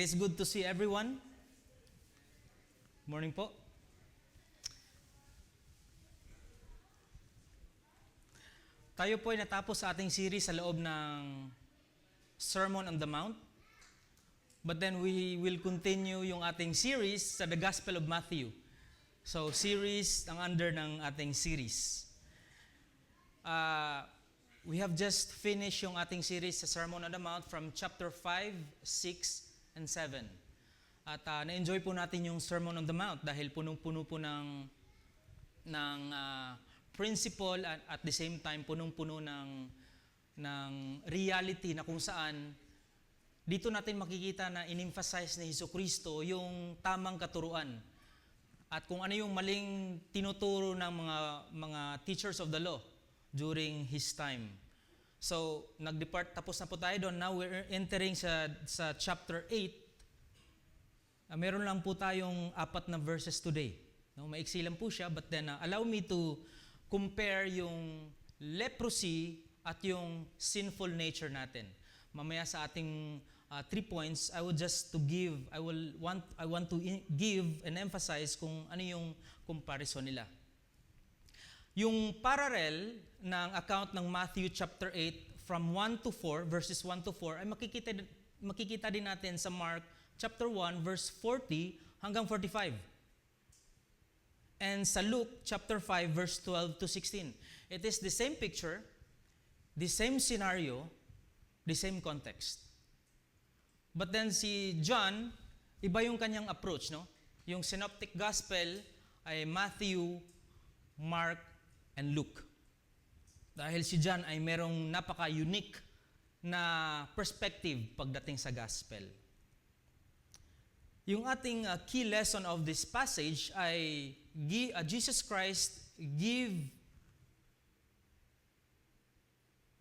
is good to see everyone. Morning po. Tayo po ay natapos sa ating series sa loob ng Sermon on the Mount. But then we will continue yung ating series sa the Gospel of Matthew. So series ang under ng ating series. We have just finished yung ating series sa Sermon on the Mount from chapter 5, 6, and 7. At na-enjoy po natin yung Sermon on the Mount dahil punong-puno po ng principle at the same time punong-puno ng reality na kung saan dito natin makikita na in-emphasize ni Jesucristo yung tamang katuruan at kung ano yung maling tinuturo ng mga teachers of the law during his time. So, tapos na po tayo doon. Now we're entering sa chapter 8. Meron lang po tayong 4 na verses today. No, maiksi lang po siya, but then allow me to compare yung leprosy at yung sinful nature natin. Mamaya sa ating 3 points, I want to give and emphasize kung ano yung comparison nila. Yung parallel ng account ng Matthew chapter 8 from 1 to 4, verses 1 to 4, ay makikita din natin sa Mark chapter 1, verse 40 hanggang 45. And sa Luke chapter 5, verse 12 to 16. It is the same picture, the same scenario, the same context. But then si John, iba yung kanyang approach, no? Yung synoptic gospel ay Matthew, Mark, and Luke. Dahil si John ay merong napaka-unique na perspective pagdating sa gospel. Yung ating key lesson of this passage ay Jesus Christ give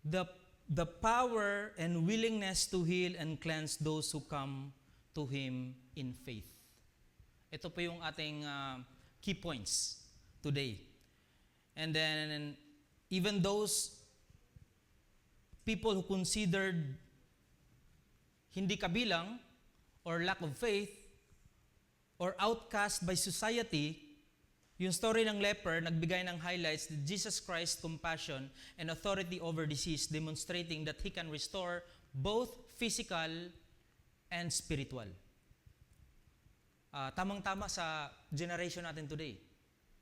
the power and willingness to heal and cleanse those who come to Him in faith. Ito po yung ating key points today. And then, even those people who considered hindi kabilang or lack of faith or outcast by society, yung story ng leper nagbigay ng highlights that Jesus Christ's compassion and authority over disease, demonstrating that He can restore both physical and spiritual. Tamang-tama sa generation natin today.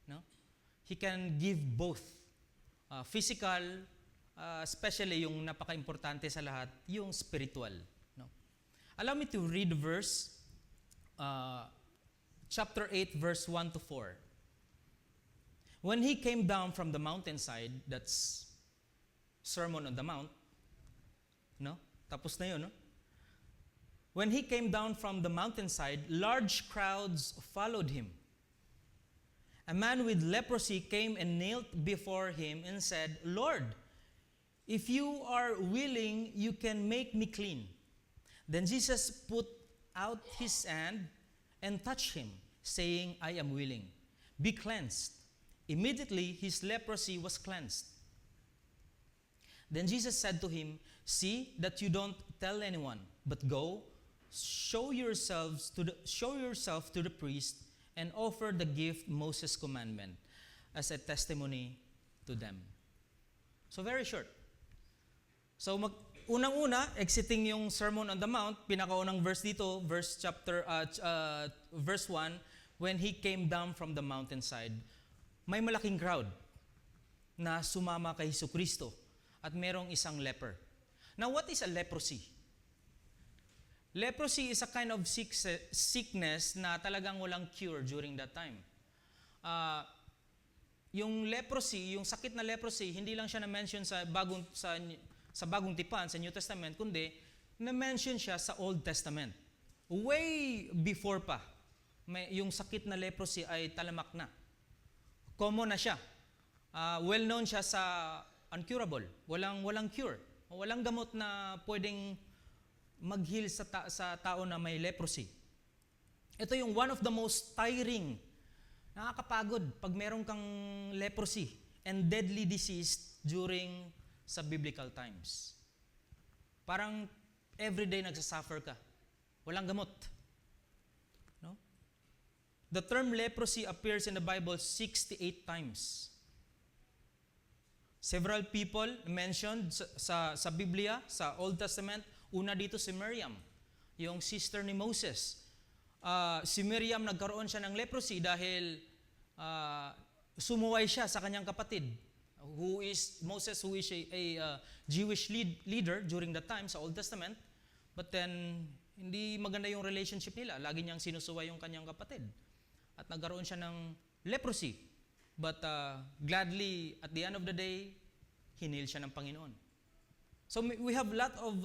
No? He can give both. Physical, especially yung napaka-importante sa lahat, yung spiritual. No? Allow me to read verse, chapter 8, verse 1 to 4. When He came down from the mountainside, that's Sermon on the Mount, no? Tapos na yun, no? When He came down from the mountainside, large crowds followed Him. A man with leprosy came and knelt before Him and said, "Lord, if you are willing, you can make me clean." Then Jesus put out His hand and touched him, saying, "I am willing. Be cleansed." Immediately his leprosy was cleansed. Then Jesus said to him, "See that you don't tell anyone, but go, show yourself to the priest, and offer the gift Moses' commandment as a testimony to them." So very short. So unang-una, exiting yung Sermon on the Mount, pinakaunang verse dito, verse 1, when He came down from the mountainside, may malaking crowd na sumama kay Jesucristo at merong isang leper. Now, what is a leprosy? Leprosy is a kind of sickness na talagang walang cure during that time. Yung leprosy, yung sakit na leprosy, hindi lang siya na-mention sa bagong tipan, sa New Testament, kundi na-mention siya sa Old Testament. Way before pa, yung sakit na leprosy ay talamak na. Common na siya. Well-known siya sa uncurable. Walang cure. Walang gamot na pwedeng mag-heal sa tao na may leprosy. Ito yung one of the most tiring, nakakapagod pag meron kang leprosy and deadly disease during sa biblical times. Parang everyday nagsasuffer ka. Walang gamot. The term leprosy appears in the Bible 68 times. Several people mentioned sa Biblia, sa Old Testament. Una dito si Miriam, yung sister ni Moses. Si Miriam nagkaroon siya ng leprosy dahil sumuway siya sa kanyang kapatid, who is a Jewish leader during that time sa Old Testament. But then, hindi maganda yung relationship nila. Lagi niyang sinusuway yung kanyang kapatid. At nagkaroon siya ng leprosy. But gladly, at the end of the day, hinil siya ng Panginoon. So we have a lot of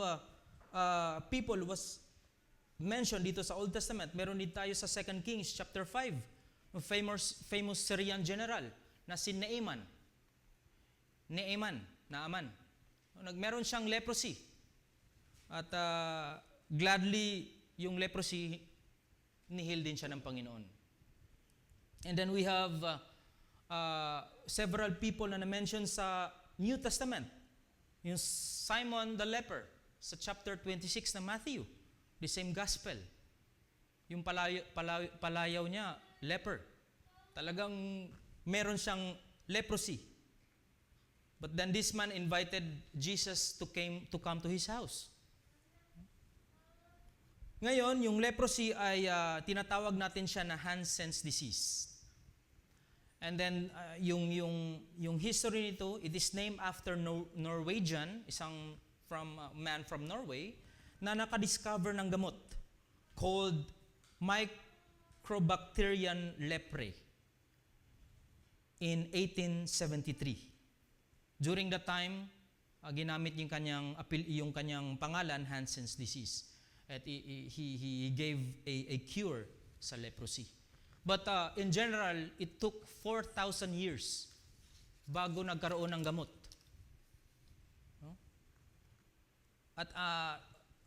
people was mentioned dito sa Old Testament. Meron din tayo sa 2 Kings chapter 5, yung famous Syrian general na si Naaman. Meron siyang leprosy. At gladly, yung leprosy, nihil din siya ng Panginoon. And then we have several people na na-mention sa New Testament. Yung Simon the leper sa chapter 26 ng Matthew. The same gospel. Yung palayaw niya, leper. Talagang meron siyang leprosy. But then this man invited Jesus to come to his house. Ngayon, yung leprosy ay tinatawag natin siya na Hansen's disease. And then yung history nito, it is named after Norwegian, isang man from Norway, na nakadiscover ng gamot called Microbacterium leprae in 1873. During that time, ginamit yung kanyang pangalan, Hansen's disease. At he gave a cure sa leprosy. But in general, it took 4,000 years bago nagkaroon ng gamot. No? At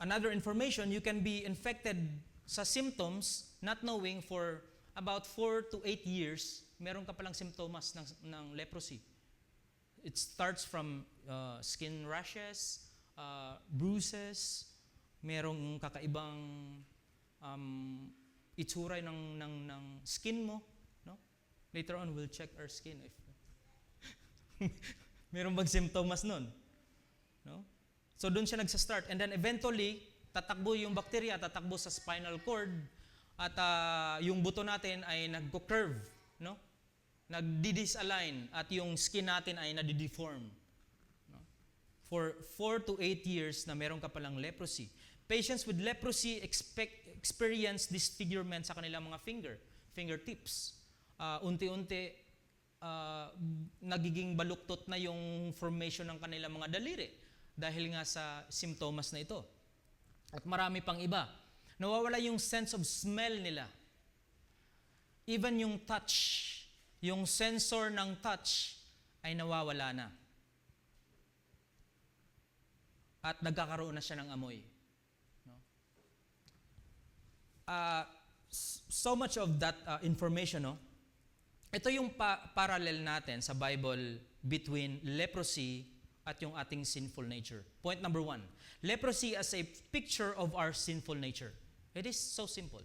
another information, you can be infected sa symptoms, not knowing for about 4 to 8 years, meron ka palang simptomas ng leprosy. It starts from skin rashes, bruises, merong kakaibang itsura ng skin mo, no? Later on we'll check our skin if meron bang symptoms nun, no? So doon siya nagsa-start, and then eventually tatakbo yung bacteria, tatakbo sa spinal cord, at yung buto natin ay nagko-curve, no? Nagdi-disalign, at yung skin natin ay nadi-deform, no? For 4 to 8 years na meron ka palang leprosy. Patients with leprosy experience disfigurement sa kanilang mga fingertips. Unti-unti, nagiging baluktot na yung formation ng kanilang mga daliri dahil nga sa simptomas na ito. At marami pang iba. Nawawala yung sense of smell nila. Even yung touch, yung sensor ng touch ay nawawala na. At nagkakaroon na siya ng amoy. So much of that information, no? Ito yung parallel natin sa Bible between leprosy at yung ating sinful nature. Point number 1, leprosy as a picture of our sinful nature. It is so simple.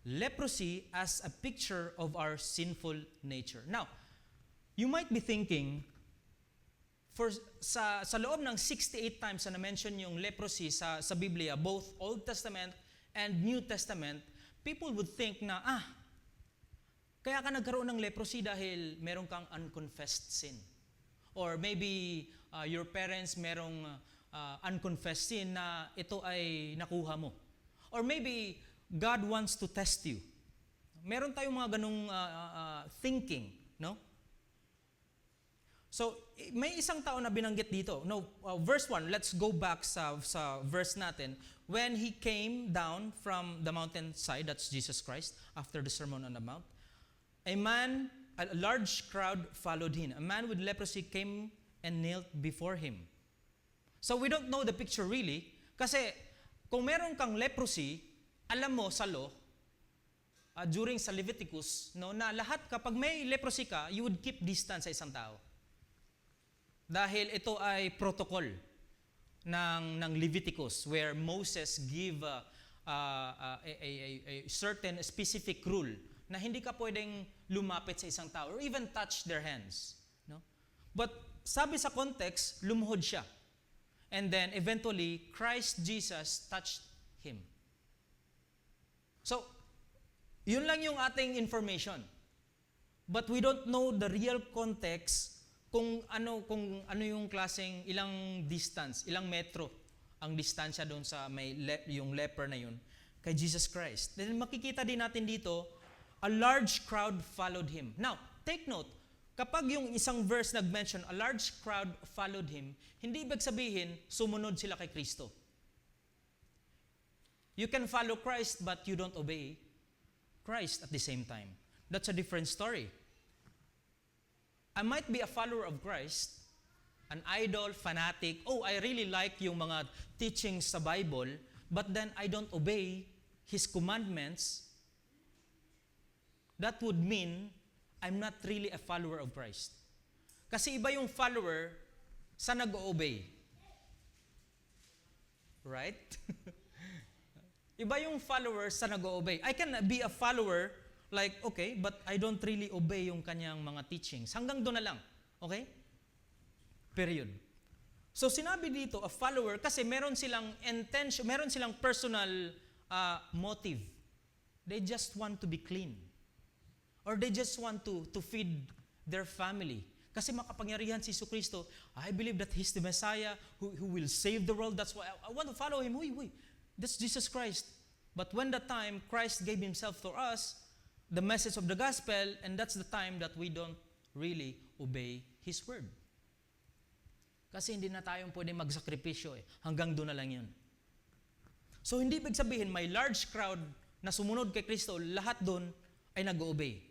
Leprosy as a picture of our sinful nature. Now, you might be thinking, sa loob ng 68 times na na-mention yung leprosy sa Biblia, both Old Testament and New Testament, people would think na, kaya ka nagkaroon ng leprosy dahil meron kang unconfessed sin. Or maybe your parents merong unconfessed sin na ito ay nakuha mo. Or maybe God wants to test you. Meron tayong mga ganung thinking, no? So, may isang tao na binanggit dito. No, verse 1, let's go back sa verse natin. When he came down from the mountainside, that's Jesus Christ, after the Sermon on the Mount, a large crowd followed him. A man with leprosy came and knelt before him. So we don't know the picture really, kasi kung meron kang leprosy, alam mo sa law, during sa Leviticus, no, na lahat kapag may leprosy ka, you would keep distance sa isang tao. Dahil ito ay protocol ng Leviticus where Moses give a certain specific rule na hindi ka pwedeng lumapit sa isang tao or even touch their hands. No? But sabi sa context, lumuhod siya. And then eventually, Christ Jesus touched him. So, yun lang yung ating information. But we don't know the real context kung ano yung klaseng ilang distance, ilang metro ang distansya doon sa yung leper na yun kay Jesus Christ. Then makikita din natin dito, a large crowd followed him. Now, take note, kapag yung isang verse nag-mention, a large crowd followed him, hindi ibig sabihin, sumunod sila kay Kristo. You can follow Christ but you don't obey Christ at the same time. That's a different story. I might be a follower of Christ, an idol, fanatic. Oh, I really like yung mga teachings sa Bible, but then I don't obey His commandments. That would mean I'm not really a follower of Christ. Kasi iba yung follower sa nag-obey. Right? Iba yung follower sa nag-obey. I can be a follower like, okay, but I don't really obey yung kanyang mga teachings. Hanggang doon na lang. Okay? Period. So sinabi dito, a follower, kasi meron silang intention, meron silang personal motive. They just want to be clean. Or they just want to feed their family. Kasi makapangyarihan si Jesucristo. I believe that He's the Messiah who will save the world. That's why I want to follow Him. Uy, that's Jesus Christ. But when the time Christ gave Himself for us, the message of the gospel, and that's the time that we don't really obey His word. Kasi hindi na tayong pwede magsakripisyo eh. Hanggang doon na lang yun. So hindi ibig sabihin, may large crowd na sumunod kay Kristo, lahat doon ay nag-obey.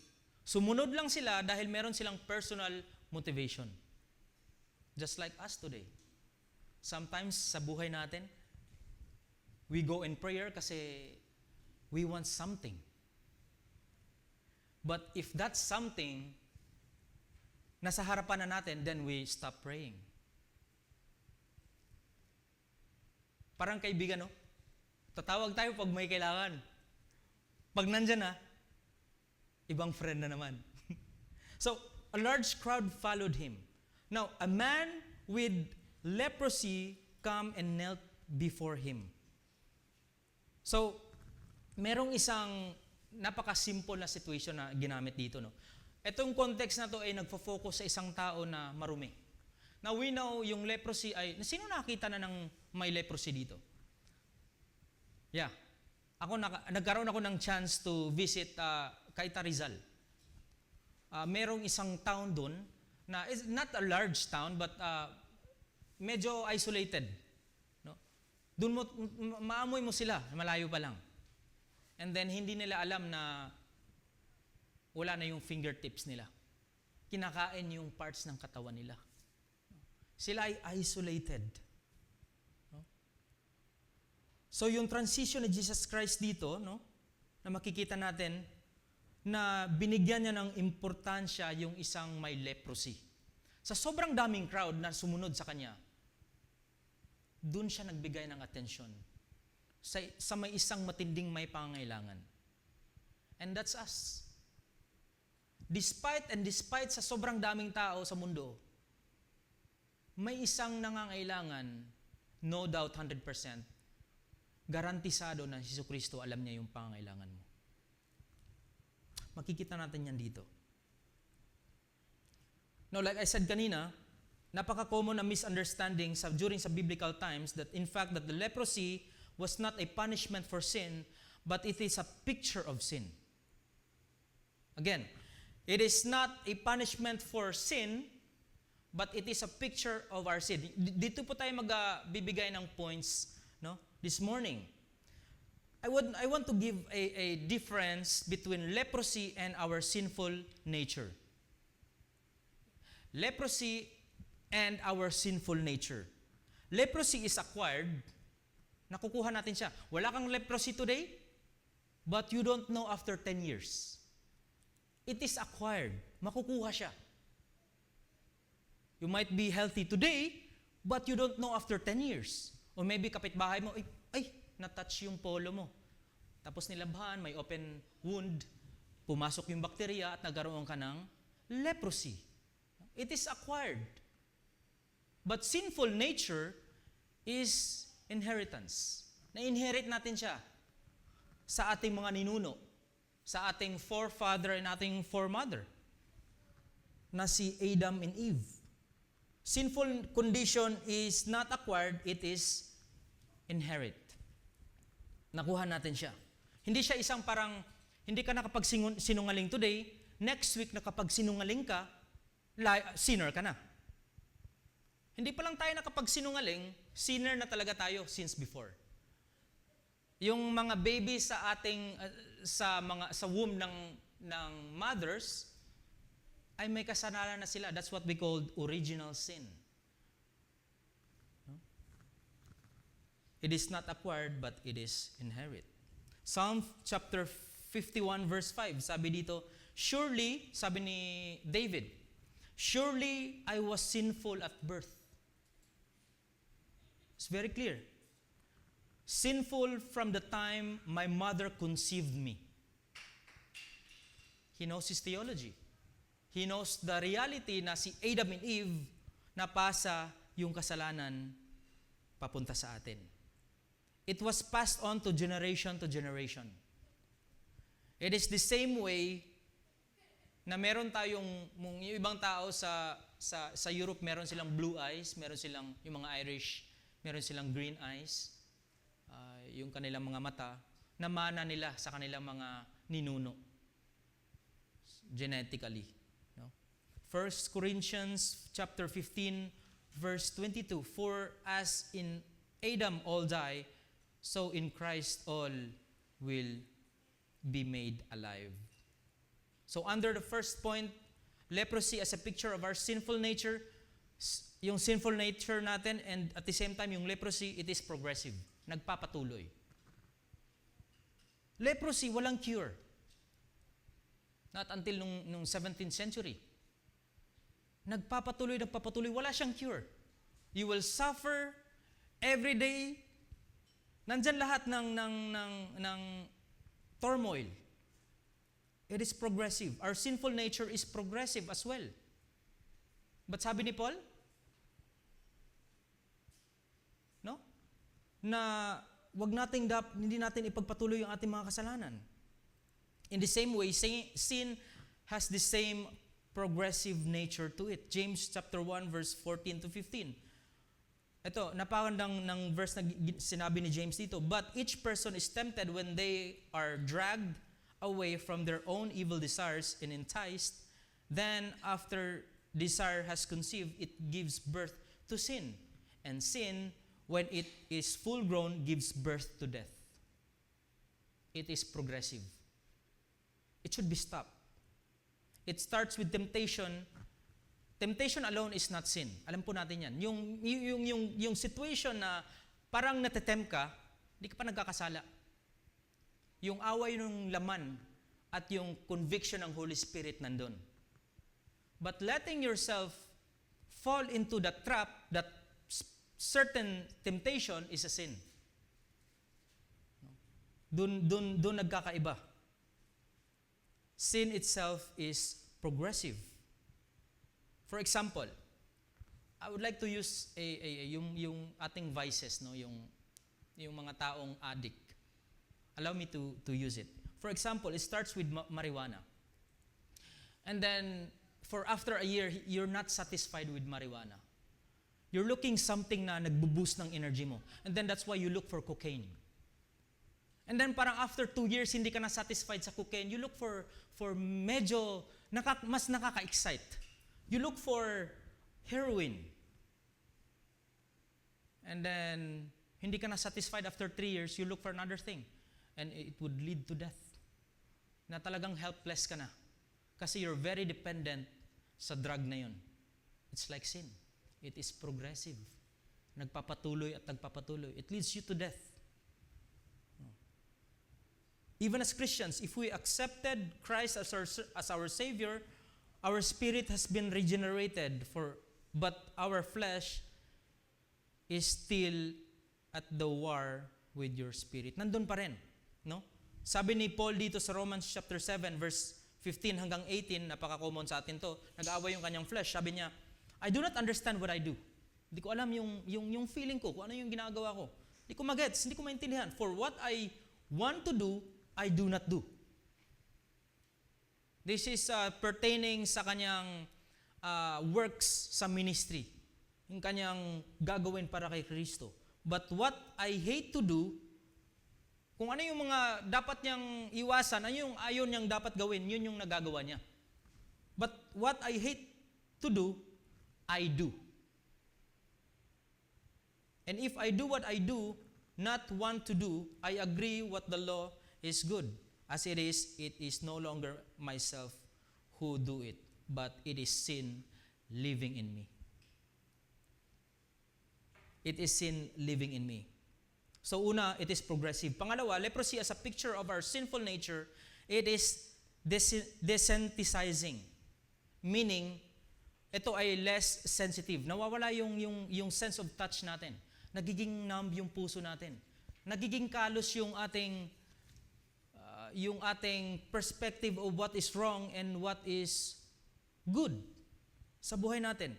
Sumunod lang sila dahil meron silang personal motivation. Just like us today. Sometimes sa buhay natin, we go in prayer kasi we want something. But if that's something, nasa harapan na natin, then we stop praying. Parang kaibigan, no? Tatawag tayo pag may kailangan. Pag nandyan na, ibang friend na naman. So, a large crowd followed him. Now, a man with leprosy come and knelt before him. So, merong isang napaka-simple na situation na ginamit dito, no? Itong context na to ay nagfo-focus sa isang tao na marumi. Now, we know yung leprosy ay, sino nakita na ng may leprosy dito? Yeah. Nagkaroon ako ng chance to visit Cainta, Rizal. Merong isang town doon na is not a large town but medyo isolated. No? Doon mo maamoy mo sila, malayo pa lang. And then hindi nila alam na wala na yung fingertips nila. Kinakain yung parts ng katawan nila. Sila ay isolated. No? So yung transition ni Jesus Christ dito, no, na makikita natin na binigyan niya ng importansya yung isang may leprosy. Sa sobrang daming crowd na sumunod sa kanya, doon siya nagbigay ng atensyon sa may isang matinding may pangangailangan. And that's us. Despite sa sobrang daming tao sa mundo, may isang nangangailangan, no doubt 100%, garantisado na si Jesucristo alam niya yung pangangailangan mo. Makikita natin yan dito. Now, like I said kanina, napaka-common na misunderstanding during sa biblical times that in fact that the leprosy was not a punishment for sin, but it is a picture of sin. Again, it is not a punishment for sin, but it is a picture of our sin. Dito po tayo magbibigay ng points, no, this morning. I want to give a difference between leprosy and our sinful nature. Leprosy and our sinful nature. Leprosy is acquired. Nakukuha natin siya. Wala kang leprosy today, but you don't know after 10 years. It is acquired. Makukuha siya. You might be healthy today, but you don't know after 10 years. Or maybe kapitbahay mo, ay, na-touch yung polo mo. Tapos nilabhan, may open wound, pumasok yung bakterya at nagkaroon ka ng leprosy. It is acquired. But sinful nature is inheritance. Na-inherit natin siya sa ating mga ninuno, sa ating forefather and ating foremother, na si Adam and Eve. Sinful condition is not acquired, it is inherit. Nakuha natin siya. Hindi siya isang parang, hindi ka nakapagsinungaling today, next week nakapagsinungaling ka, sinner ka na. Hindi pa lang tayo nakapagsinungaling, sinner na talaga tayo since before. Yung mga baby sa ating sa womb ng mothers ay may kasalanan na sila. That's what we call original sin. No? It is not acquired but it is inherit. Psalm chapter 51 verse 5, sabi dito, surely, sabi ni David, surely I was sinful at birth. It's very clear. Sinful from the time my mother conceived me. He knows his theology. He knows the reality na si Adam and Eve napasa yung kasalanan papunta sa atin. It was passed on to generation to generation. It is the same way na meron tayong yung ibang tao sa Europe, meron silang blue eyes, meron silang yung mga Irish, meron silang green eyes, yung kanilang mga mata, na mana nila sa kanilang mga ninuno genetically. No? 1 Corinthians chapter 15 verse 22, for as in Adam all die, so in Christ all will be made alive. So under the first point, leprosy as a picture of our sinful nature, yung sinful nature natin, and at the same time yung leprosy, it is progressive. Nagpapatuloy. Leprosy, walang cure. Not until nung 17th century. Nagpapatuloy, wala siyang cure. You will suffer every day. Nandyan lahat ng turmoil. It is progressive. Our sinful nature is progressive as well. But sabi ni Paul, no? Na hindi natin ipagpatuloy yung ating mga kasalanan. In the same way, sin has the same progressive nature to it. James chapter 1 verse 14 to 15. Ito, napakagandang ng verse na sinabi ni James dito. But each person is tempted when they are dragged away from their own evil desires and enticed. Then after desire has conceived, it gives birth to sin. And sin, when it is full grown, gives birth to death. It is progressive. It should be stopped. It starts with temptation. Temptation alone is not sin. Alam po natin yan. Yung situation na parang natetempt ka, hindi ka pa nagkakasala. Yung away ng laman at yung conviction ng Holy Spirit nandun. But letting yourself fall into the trap that certain temptation is a sin. Doon nagkakaiba. Sin itself is progressive. For example, I would like to use yung ating vices, no, yung mga taong addict. Allow me to use it. For example, it starts with marijuana. And then for after a year, you're not satisfied with marijuana. You're looking something na nagbo-boost ng energy mo. And then that's why you look for cocaine. And then parang after 2 years, hindi ka na satisfied sa cocaine, you look for medyo mas nakaka-excite. You look for heroin. And then, hindi ka na satisfied after 3 years, you look for another thing. And it would lead to death. Na talagang helpless ka na. Kasi you're very dependent sa drug na yun. It's like sin. It is progressive. Nagpapatuloy at nagpapatuloy. It leads you to death. Even as Christians, if we accepted Christ as our Savior, our spirit has been regenerated, but our flesh is still at the war with your spirit. Nandun pa rin, no? Sabi ni Paul dito sa Romans chapter 7 verse 15 hanggang 18, napaka-common sa atin to, nag-aaway yung kanyang flesh. Sabi niya, I do not understand what I do. Hindi ko alam yung feeling ko, kung ano yung ginagawa ko. Hindi ko magets, hindi ko maintindihan. For what I want to do, I do not do. This is pertaining sa kanyang works sa ministry. Yung kanyang gagawin para kay Kristo. But what I hate to do, kung ano yung mga dapat niyang iwasan, ano yung ayaw niyang dapat gawin, yun yung nagagawa niya. But what I hate to do, I do. And if I do what I do, not want to do, I agree what the law is good. As it is no longer myself who do it, but it is sin living in me. It is sin living in me. So una, it is progressive. Pangalawa, leprosy as a picture of our sinful nature, it is desensitizing. Meaning, ito ay less sensitive. Nawawala yung sense of touch natin. Nagiging numb yung puso natin. Nagiging kalos yung ating perspective of what is wrong and what is good sa buhay natin.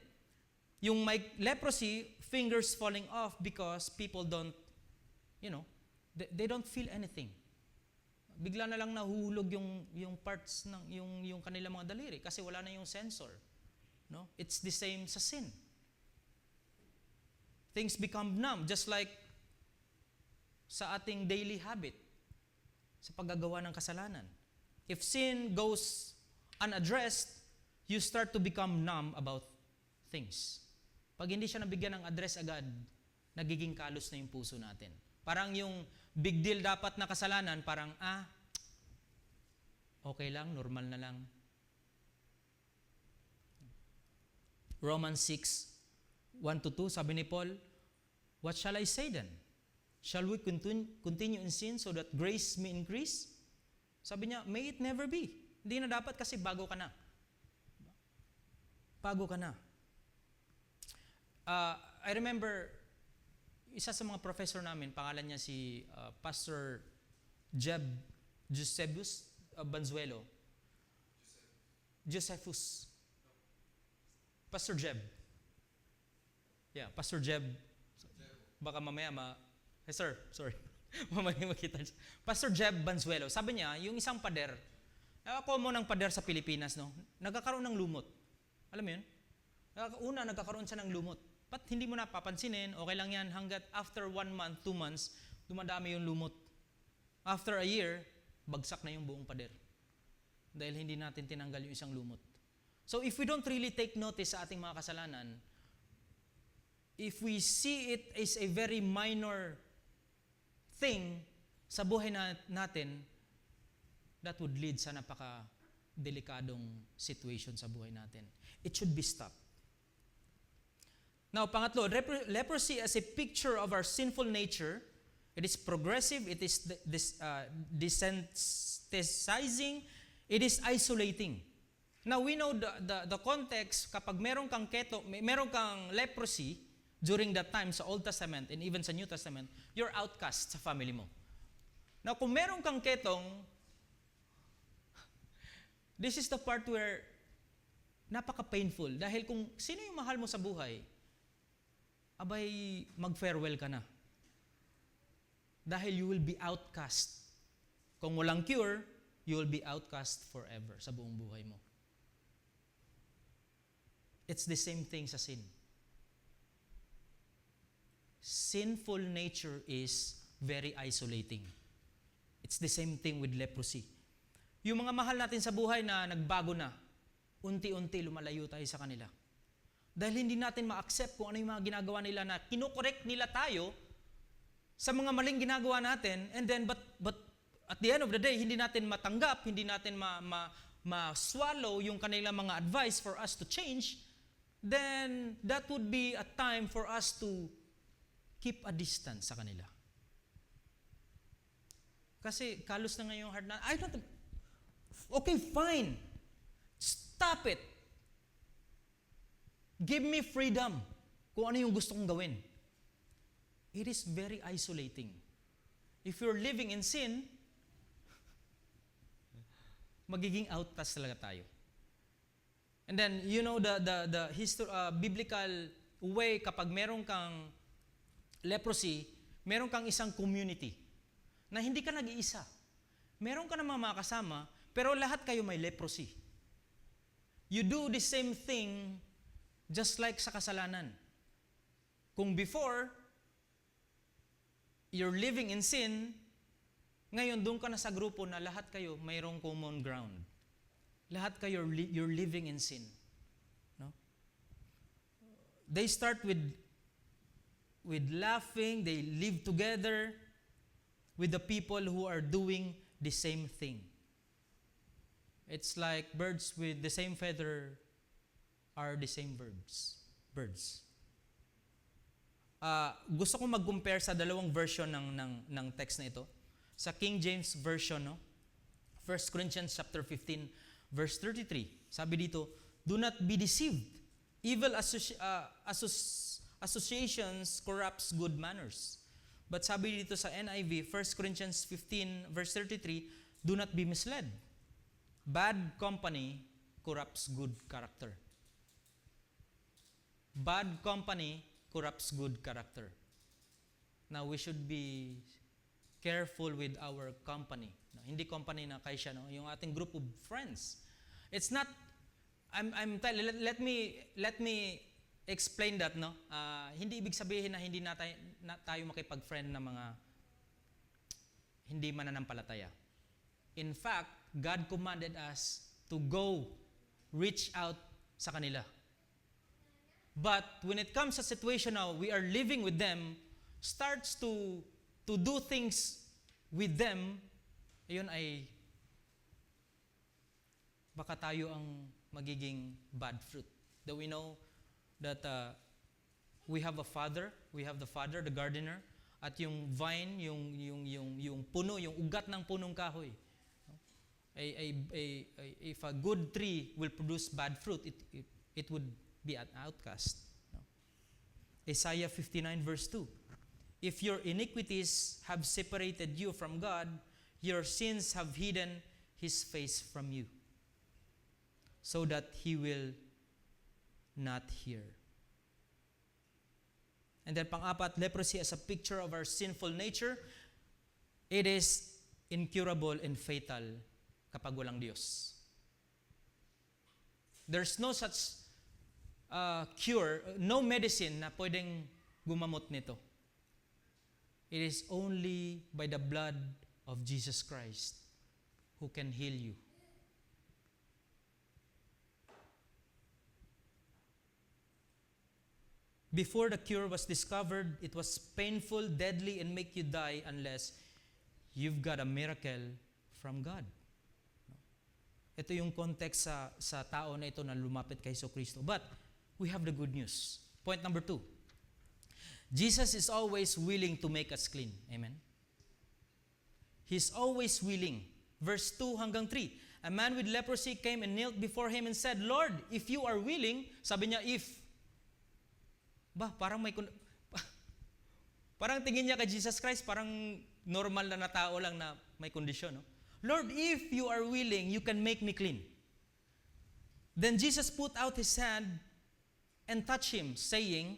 Yung may leprosy, fingers falling off because people don't, they don't feel anything. Bigla na lang nahuhulog yung parts ng yung kanilang mga daliri kasi wala na yung sensor. No? It's the same sa sin. Things become numb just like sa ating daily habit sa paggagawa ng kasalanan. If sin goes unaddressed, you start to become numb about things. Pag hindi siya nabigyan ng address agad, nagiging kalos na yung puso natin. Parang yung big deal dapat na kasalanan, parang, okay lang, normal na lang. Romans 6, 1-2, sabi ni Paul, what shall I say then? Shall we continue in sin so that grace may increase? Sabi niya, may it never be. Hindi na dapat kasi bago ka na. Bago ka na. I remember, isa sa mga professor namin, pangalan niya si Pastor Jeb Josephus Banzuelo. Josephus. Pastor Jeb. Yeah, Pastor Jeb. Baka mamaya hey sir, sorry. Mamaya makita siya. Pastor Jeb Banzuelo. Sabi niya, yung isang pader, common ng pader sa Pilipinas, no? Nagkakaroon ng lumot. Alam mo yun? Nagkakaroon siya ng lumot. But hindi mo na papansinin, okay lang yan, hanggat after 1 month, 2 months, dumadami yung lumot. After a year, bagsak na yung buong pader. Dahil hindi natin tinanggal yung isang lumot. So if we don't really take notice sa ating mga kasalanan, if we see it as a very minor thing sa buhay natin, that would lead sa napaka-delikadong situation sa buhay natin. It should be stopped. Now, pangatlo, leprosy as a picture of our sinful nature. It is progressive, it is desensitizing, it is isolating. Now, we know the context, kapag meron kang leprosy during that time sa Old Testament and even sa New Testament, you're outcast sa family mo. Now, kung meron kang ketong, this is the part where napaka-painful. Dahil kung sino yung mahal mo sa buhay, abay, mag-farewell ka na. Dahil you will be outcast. Kung walang cure, you will be outcast forever sa buong buhay mo. It's the same thing sa sin. Sinful nature is very isolating. It's the same thing with leprosy. Yung mga mahal natin sa buhay na nagbago na, unti-unti lumalayo tayo sa kanila. Dahil hindi natin ma-accept kung ano yung mga ginagawa nila na kinokorek nila tayo sa mga maling ginagawa natin, and then but at the end of the day, hindi natin matanggap, hindi natin ma-swallow yung kanilang mga advice for us to change, then that would be a time for us to keep a distance sa kanila. Kasi kalos na ngayong heart na, okay, fine. Stop it. Give me freedom kung ano yung gusto kong gawin. It is very isolating. If you're living in sin, magiging outcast talaga tayo. And then, you know, biblical way, kapag meron kang leprosy, meron kang isang community na hindi ka nag-iisa. Meron ka na mga kasama, pero lahat kayo may leprosy. You do the same thing just like sa kasalanan. Kung before, you're living in sin, ngayon doon ka na sa grupo na lahat kayo mayroong common ground. Lahat kayo, you're living in sin. No? They start with laughing, they live together with the people who are doing the same thing. It's like birds with the same feather are the same birds. Gusto kong mag-compare sa dalawang version ng text na ito. Sa King James Version, no? 1 Corinthians chapter 15, verse 33. Sabi dito, do not be deceived. Evil associations corrupts good manners. But sabi dito sa NIV, 1 Corinthians 15, verse 33, do not be misled. Bad company corrupts good character. Bad company corrupts good character. Now, we should be careful with our company. No, hindi company na kay siya, no? Yung ating group of friends. It's not, let me explain that, no? Hindi ibig sabihin na hindi na tayo makipag-friend ng mga hindi mananampalataya. In fact, God commanded us to go reach out sa kanila. But when it comes to a situation now, we are living with them, starts to do things with them, ayun ay baka tayo ang magiging bad fruit. That we know that we have the Father, the gardener, at yung vine, yung puno, yung ugat ng punong kahoy. If a good tree will produce bad fruit, it would be an outcast. Isaiah 59 verse 2. If your iniquities have separated you from God, your sins have hidden His face from you, so that He will not hear. And then pang-apat, leprosy as a picture of our sinful nature. It is incurable and fatal kapag walang Diyos. There's no such cure, no medicine na pwedeng gumamot nito. It is only by the blood of Jesus Christ who can heal you. Before the cure was discovered, it was painful, deadly, and make you die unless you've got a miracle from God. Ito yung context sa tao na ito na lumapit kay Jesucristo. But we have the good news. Point number 2. Jesus is always willing to make us clean. Amen? He's always willing. Verse 2 hanggang 3. A man with leprosy came and knelt before Him and said, Lord, if you are willing, sabi niya, if. Parang tingin niya kay Jesus Christ, parang normal na tao lang na may kondisyon. No? Lord, if you are willing, you can make me clean. Then Jesus put out His hand and touched him, saying,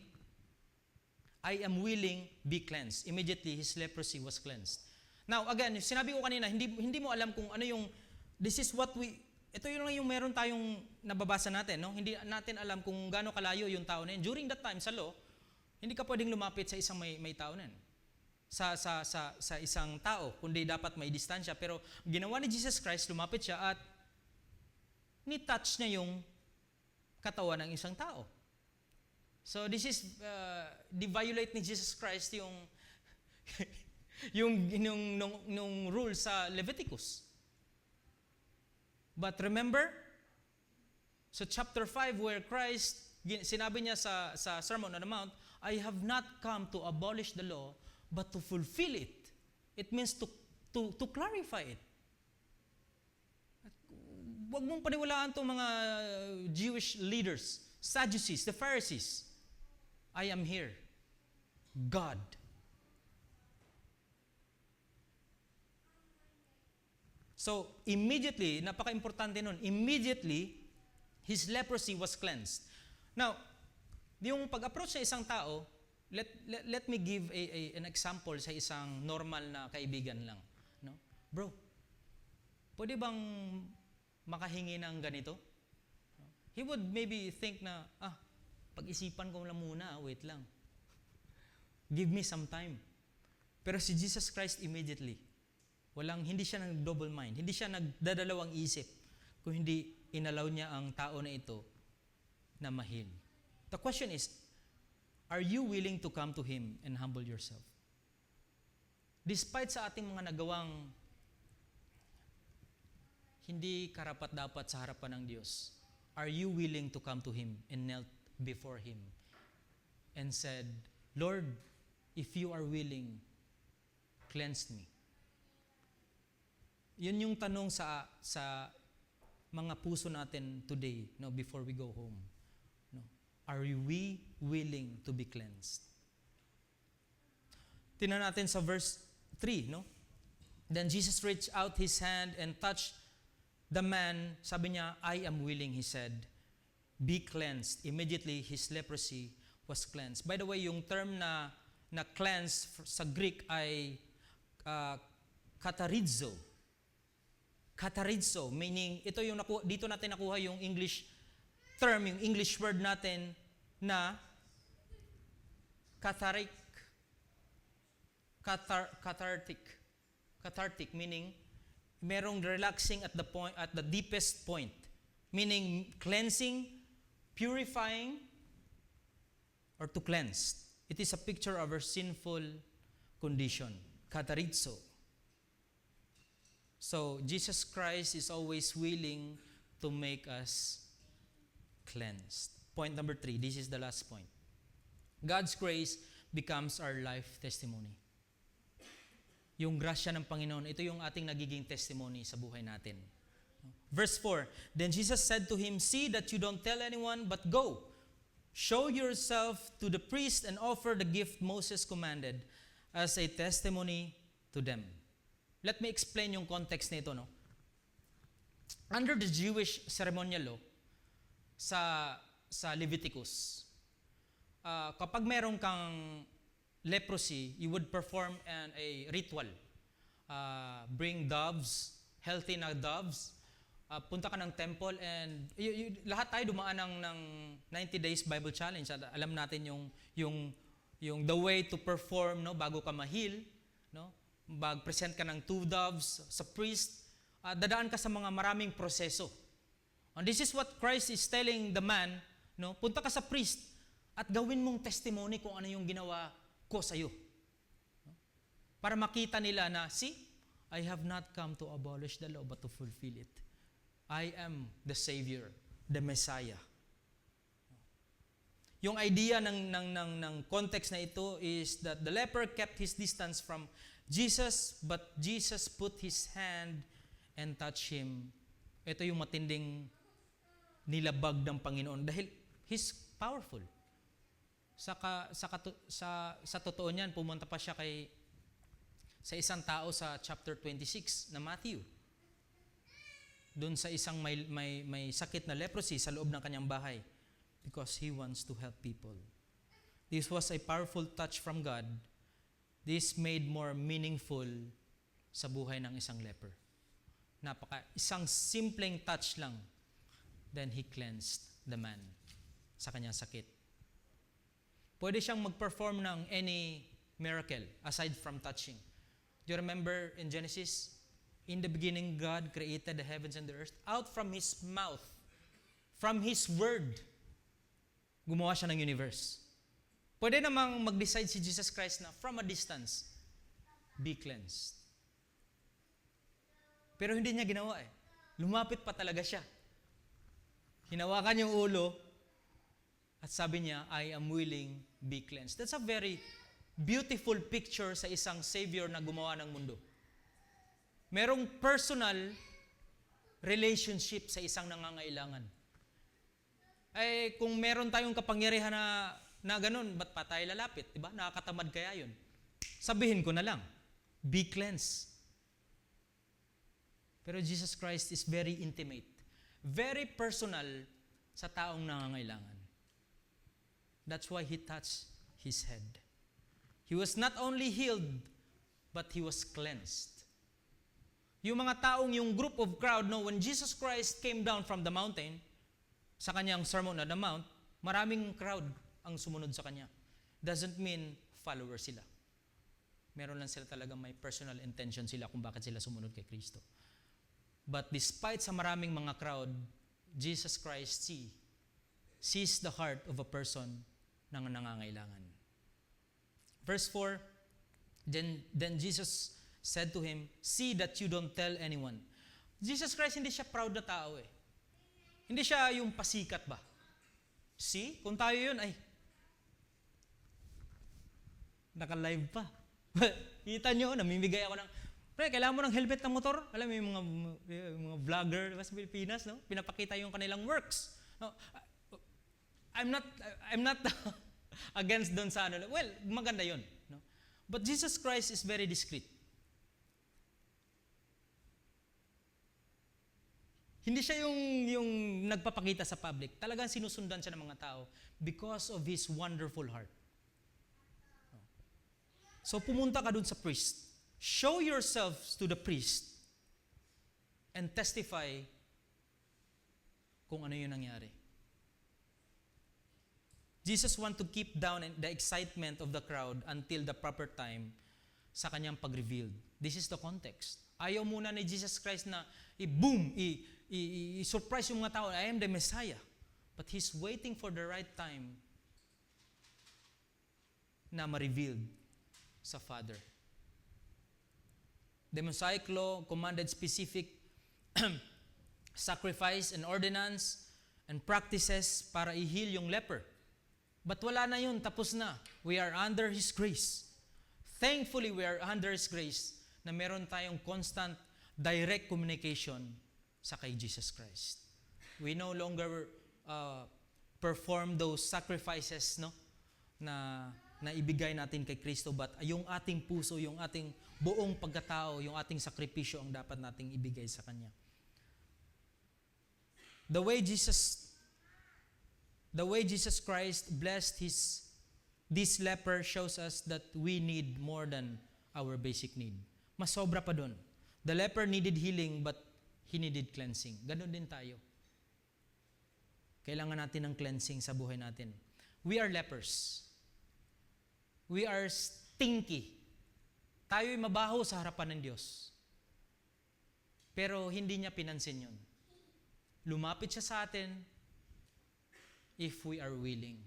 I am willing, be cleansed. Immediately, his leprosy was cleansed. Now, again, sinabi ko kanina, hindi mo alam kung ano yung, ito yun lang yung meron tayong nababasa natin, no? Hindi natin alam kung gaano kalayo yung tao na yun. During that time, sa law, hindi ka pwedeng lumapit sa isang may tao na yun. Sa isang tao, kundi dapat may distansya. Pero ginawa ni Jesus Christ, lumapit siya at ni-touch niya yung katawan ng isang tao. So this is di-violate ni Jesus Christ yung nung rule sa Leviticus. But remember, so chapter 5 where Christ, sinabi niya sa Sermon on the Mount, I have not come to abolish the law, but to fulfill it. It means to clarify it. Huwag mong paniwalaan itong mga Jewish leaders, Sadducees, the Pharisees. I am here. God. So, immediately, napaka-importante nun, immediately, his leprosy was cleansed. Now, yung pag-approach sa isang tao, let me give an example sa isang normal na kaibigan lang. No? Bro, pwede bang makahingi ng ganito? He would maybe think na, pag-isipan ko lang muna, wait lang. Give me some time. Pero si Jesus Christ immediately, hindi siya nag-double mind, hindi siya nagdadalawang isip kung hindi inalaw niya ang tao na ito na ma-heal. The question is, are you willing to come to Him and humble yourself? Despite sa ating mga nagawang hindi karapat-dapat sa harapan ng Diyos, are you willing to come to Him and knelt before Him and said, Lord, if you are willing, cleanse me. Yun yung tanong sa mga puso natin today, no, before we go home. No? Are we willing to be cleansed? Tingnan natin sa verse 3, no? Then Jesus reached out His hand and touched the man. Sabi niya, I am willing, He said. Be cleansed. Immediately, his leprosy was cleansed. By the way, yung term na cleanse sa Greek ay katarizo. Katarizo, meaning, ito yung dito natin nakuha yung English term, yung English word natin na cathartic, meaning, merong relaxing at the deepest point. Meaning, cleansing, purifying, or to cleanse. It is a picture of our sinful condition. Katarizo. So, Jesus Christ is always willing to make us cleansed. Point number 3, this is the last point. God's grace becomes our life testimony. Yung grasya ng Panginoon, ito yung ating nagiging testimony sa buhay natin. Verse 4, Then Jesus said to him, See that you don't tell anyone, but go. Show yourself to the priest and offer the gift Moses commanded as a testimony to them. Let me explain yung context nito, no? Under the Jewish ceremonial law, sa Leviticus, kapag meron kang leprosy, you would perform a ritual. Bring doves, healthy na doves, punta ka ng temple, and lahat tayo dumaan ng 90 Days Bible Challenge. Alam natin yung the way to perform, no, bago ka ma-heal, no? Mag-present ka ng 2 doves sa priest, dadaan ka sa mga maraming proseso. And this is what Christ is telling the man, no? Punta ka sa priest at gawin mong testimony kung ano yung ginawa ko sa iyo. Para makita nila na, see, I have not come to abolish the law but to fulfill it. I am the Savior, the Messiah. Yung idea ng context na ito is that the leper kept his distance from Jesus, but Jesus put His hand and touched him. Ito yung matinding nilabag ng Panginoon dahil He's powerful. Sa totoo niyan, pumunta pa siya sa isang tao sa chapter 26 na Matthew. Doon sa isang may sakit na leprosy sa loob ng kanyang bahay because He wants to help people. This was a powerful touch from God. This made more meaningful sa buhay ng isang leper. Isang simpleng touch lang, then He cleansed the man sa kanyang sakit. Pwede siyang mag-perform ng any miracle aside from touching. Do you remember in Genesis? In the beginning, God created the heavens and the earth. Out from His mouth, from His word, gumawa siya ng universe. Pwede namang mag-decide si Jesus Christ na from a distance, be cleansed. Pero hindi niya ginawa eh. Lumapit pa talaga siya. Hinawakan yung ulo at sabi niya, I am willing, be cleansed. That's a very beautiful picture sa isang Savior na gumawa ng mundo. Merong personal relationship sa isang nangangailangan. Kung meron tayong kapangyarihan na ganun, ba't pa tayo lalapit? Diba? Nakakatamad kaya yun. Sabihin ko na lang, be cleansed. Pero Jesus Christ is very intimate, very personal sa taong nangangailangan. That's why He touched his head. He was not only healed, but He was cleansed. Yung mga taong, yung group of crowd, no, when Jesus Christ came down from the mountain, sa kanyang Sermon on the Mount, maraming crowd ang sumunod sa kanya. Doesn't mean followers sila. Meron lang sila talagang may personal intention sila kung bakit sila sumunod kay Kristo. But despite sa maraming mga crowd, Jesus Christ sees the heart of a person na nangangailangan. Verse 4, Then Jesus said to him, "See that you don't tell anyone." Jesus Christ, hindi siya proud na tao eh. Hindi siya yung pasikat ba? See? Kung tayo yun, ay, naka-live pa. Kita nyo, namimigay ako ng, pre, kailangan mo ng helmet ng motor? Alam mo yung mga vlogger sa Pilipinas, no? Pinapakita yung kanilang works. No? I'm not against doon sa ano. Well, maganda yun. No? But Jesus Christ is very discreet. Hindi siya yung nagpapakita sa public. Talagang sinusundan siya ng mga tao because of His wonderful heart. So pumunta ka dun sa priest. Show yourselves to the priest and testify kung ano yung nangyari. Jesus want to keep down the excitement of the crowd until the proper time sa kanyang pag-revealed. This is the context. Ayaw muna ni Jesus Christ na i-boom, i-surprise yung mga tao, I am the Messiah. But He's waiting for the right time na ma-revealed sa Father. The Mosaic law commanded specific sacrifice and ordinance and practices para i-heal yung leper. But wala na yun, tapos na. We are under His grace. Thankfully, we are under His grace na meron tayong constant, direct communication sa kay Jesus Christ. We no longer perform those sacrifices, no, na ibigay natin kay Kristo, but yung ating puso, yung ating buong pagkatao, yung ating sakripisyo ang dapat nating ibigay sa Kanya. The way Jesus Christ blessed this leper shows us that we need more than our basic need. Mas sobra pa dun. The leper needed healing, but he needed cleansing. Ganon din tayo. Kailangan natin ng cleansing sa buhay natin. We are lepers. We are stinky. Tayo'y mabaho sa harapan ng Diyos. Pero hindi niya pinansin yun. Lumapit siya sa atin if we are willing.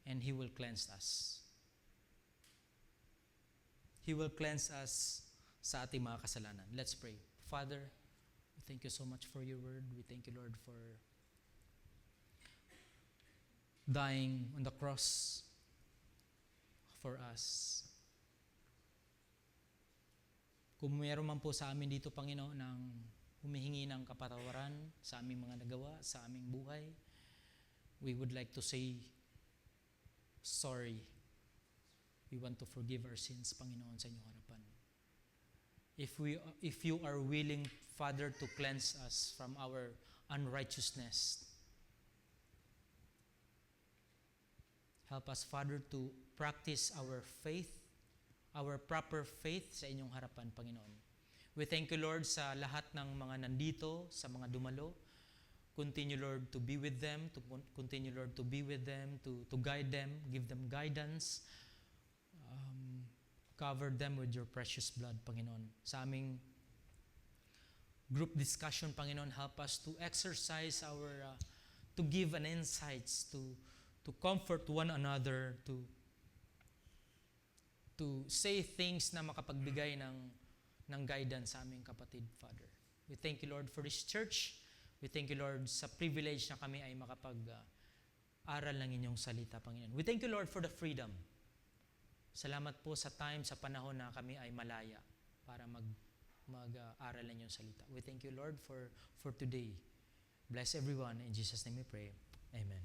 And He will cleanse us. He will cleanse us sa ating mga kasalanan. Let's pray. Father, we thank You so much for Your word. We thank You, Lord, for dying on the cross for us. Kung meron man po sa amin dito, Panginoon, ng humihingi ng kapatawaran sa aming mga nagawa, sa aming buhay, we would like to say sorry. We want to forgive our sins, Panginoon, sa inyong harapan. If You are willing, Father, to cleanse us from our unrighteousness, help us, Father, to practice our faith, our proper faith sa inyong harapan, Panginoon. We thank You, Lord, sa lahat ng mga nandito, sa mga dumalo. Continue, Lord, to be with them, continue, Lord, to be with them, to guide them, give them guidance. Cover them with Your precious blood, Panginoon. Sa aming group discussion, Panginoon, help us to exercise to give an insights, to comfort one another, to say things na makapagbigay ng guidance sa aming kapatid, Father. We thank You, Lord, for this church. We thank You, Lord, sa privilege na kami ay makapag-aral ng Inyong salita, Panginoon. We thank You, Lord, for the freedom. Salamat po sa time, sa panahon na kami ay malaya para mag-aral ng Inyong salita. We thank You, Lord, for today. Bless everyone. In Jesus' name we pray. Amen.